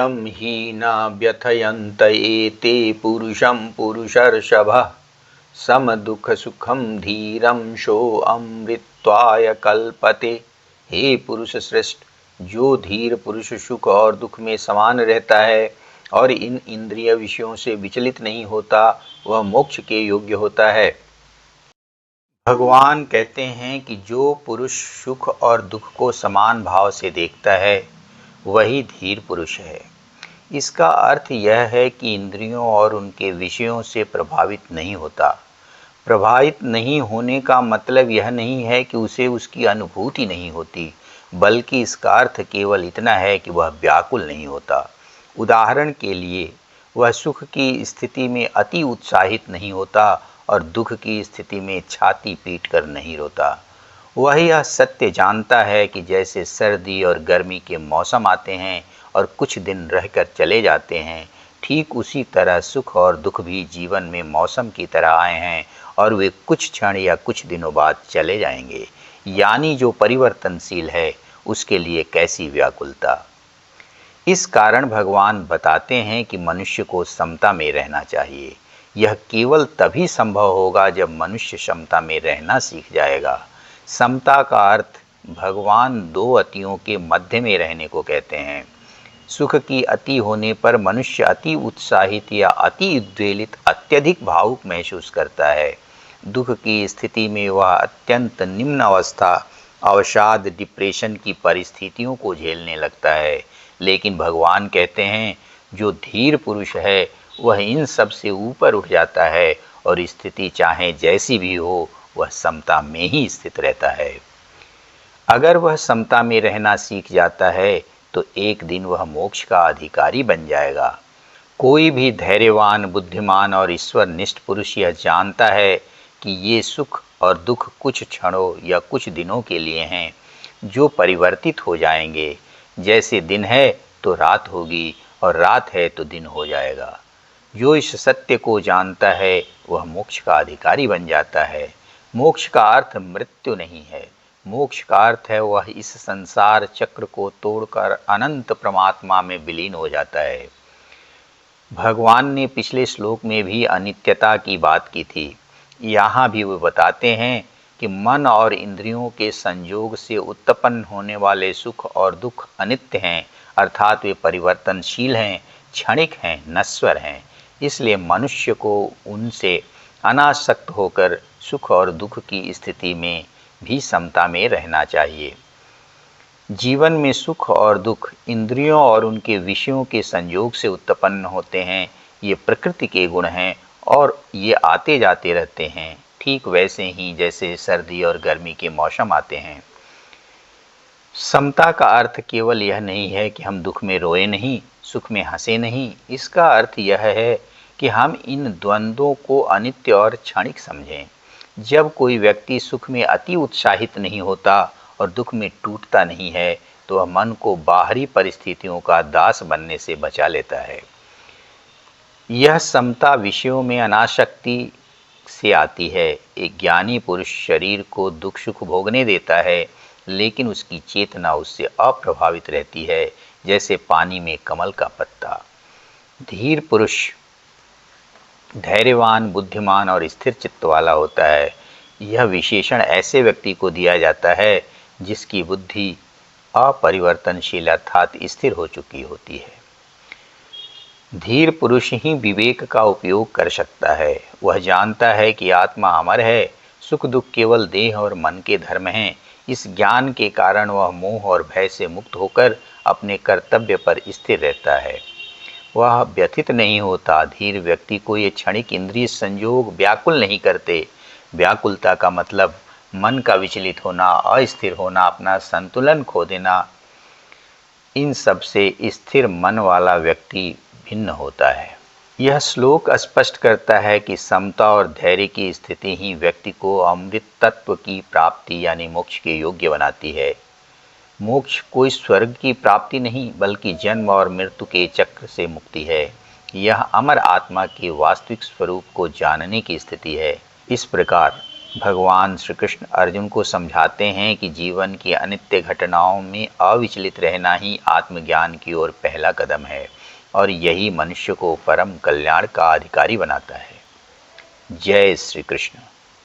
यं हि न व्यथयन्त एते पुरुषं पुरुषर्षभः समदुःखसुखं धीरं सोऽमृत्वाय कल्पते। हे पुरुष श्रेष्ठ, जो धीर पुरुष सुख और दुख में समान रहता है और इन इंद्रिय विषयों से विचलित नहीं होता, वह मोक्ष के योग्य होता है। भगवान कहते हैं कि जो पुरुष सुख और दुख को समान भाव से देखता है वही धीर पुरुष है। इसका अर्थ यह है कि इंद्रियों और उनके विषयों से प्रभावित नहीं होता। प्रभावित नहीं होने का मतलब यह नहीं है कि उसे उसकी अनुभूति नहीं होती, बल्कि इसका अर्थ केवल इतना है कि वह व्याकुल नहीं होता। उदाहरण के लिए, वह सुख की स्थिति में अति उत्साहित नहीं होता और दुख की स्थिति में छाती पीट कर नहीं रोता। वह यह सत्य जानता है कि जैसे सर्दी और गर्मी के मौसम आते हैं और कुछ दिन रहकर चले जाते हैं, ठीक उसी तरह सुख और दुख भी जीवन में मौसम की तरह आए हैं और वे कुछ क्षण या कुछ दिनों बाद चले जाएंगे। यानी जो परिवर्तनशील है उसके लिए कैसी व्याकुलता। इस कारण भगवान बताते हैं कि मनुष्य को समता में रहना चाहिए। यह केवल तभी संभव होगा जब मनुष्य समता में रहना सीख जाएगा। समता का अर्थ भगवान दो अतियों के मध्य में रहने को कहते हैं। सुख की अति होने पर मनुष्य अति उत्साहित या अति उद्वेलित, अत्यधिक भावुक महसूस करता है। दुख की स्थिति में वह अत्यंत निम्न अवस्था, अवसाद, डिप्रेशन की परिस्थितियों को झेलने लगता है। लेकिन भगवान कहते हैं जो धीर पुरुष है वह इन सब से ऊपर उठ जाता है और स्थिति चाहे जैसी भी हो वह समता में ही स्थित रहता है। अगर वह समता में रहना सीख जाता है तो एक दिन वह मोक्ष का अधिकारी बन जाएगा। कोई भी धैर्यवान, बुद्धिमान और ईश्वरनिष्ठ पुरुष यह जानता है कि ये सुख और दुख कुछ क्षणों या कुछ दिनों के लिए हैं, जो परिवर्तित हो जाएंगे। जैसे दिन है तो रात होगी और रात है तो दिन हो जाएगा। जो इस सत्य को जानता है वह मोक्ष का अधिकारी बन जाता है। मोक्ष का अर्थ मृत्यु नहीं है। मोक्ष का अर्थ है वह इस संसार चक्र को तोड़कर अनंत परमात्मा में विलीन हो जाता है। भगवान ने पिछले श्लोक में भी अनित्यता की बात की थी। यहाँ भी वे बताते हैं कि मन और इंद्रियों के संयोग से उत्पन्न होने वाले सुख और दुख अनित्य हैं, अर्थात वे परिवर्तनशील हैं, क्षणिक हैं, नश्वर हैं। इसलिए मनुष्य को उनसे अनासक्त होकर सुख और दुख की स्थिति में भी समता में रहना चाहिए। जीवन में सुख और दुख इंद्रियों और उनके विषयों के संयोग से उत्पन्न होते हैं। ये प्रकृति के गुण हैं और ये आते जाते रहते हैं, ठीक वैसे ही जैसे सर्दी और गर्मी के मौसम आते हैं। समता का अर्थ केवल यह नहीं है कि हम दुख में रोए नहीं, सुख में हंसे नहीं। इसका अर्थ यह है कि हम इन द्वंद्वों को अनित्य और क्षणिक समझें। जब कोई व्यक्ति सुख में अति उत्साहित नहीं होता और दुख में टूटता नहीं है तो वह मन को बाहरी परिस्थितियों का दास बनने से बचा लेता है। यह समता विषयों में अनासक्ति से आती है। एक ज्ञानी पुरुष शरीर को दुख सुख भोगने देता है, लेकिन उसकी चेतना उससे अप्रभावित रहती है, जैसे पानी में कमल का पत्ता। धीर पुरुष धैर्यवान, बुद्धिमान और स्थिर चित्त वाला होता है। यह विशेषण ऐसे व्यक्ति को दिया जाता है जिसकी बुद्धि अपरिवर्तनशील अर्थात स्थिर हो चुकी होती है। धीर पुरुष ही विवेक का उपयोग कर सकता है। वह जानता है कि आत्मा अमर है, सुख दुख केवल देह और मन के धर्म हैं। इस ज्ञान के कारण वह मोह और भय से मुक्त होकर अपने कर्तव्य पर स्थिर रहता है। वह व्यथित नहीं होता। धीर व्यक्ति को ये क्षणिक इंद्रिय संयोग व्याकुल नहीं करते। व्याकुलता का मतलब मन का विचलित होना, अस्थिर होना, अपना संतुलन खो देना। इन सब से स्थिर मन वाला व्यक्ति भिन्न होता है। यह श्लोक स्पष्ट करता है कि समता और धैर्य की स्थिति ही व्यक्ति को अमृत तत्व की प्राप्ति यानी मोक्ष के योग्य बनाती है। मोक्ष कोई स्वर्ग की प्राप्ति नहीं, बल्कि जन्म और मृत्यु के चक्र से मुक्ति है। यह अमर आत्मा के वास्तविक स्वरूप को जानने की स्थिति है। इस प्रकार भगवान श्री कृष्ण अर्जुन को समझाते हैं कि जीवन की अनित्य घटनाओं में अविचलित रहना ही आत्मज्ञान की ओर पहला कदम है और यही मनुष्य को परम कल्याण का अधिकारी बनाता है। जय श्री कृष्ण।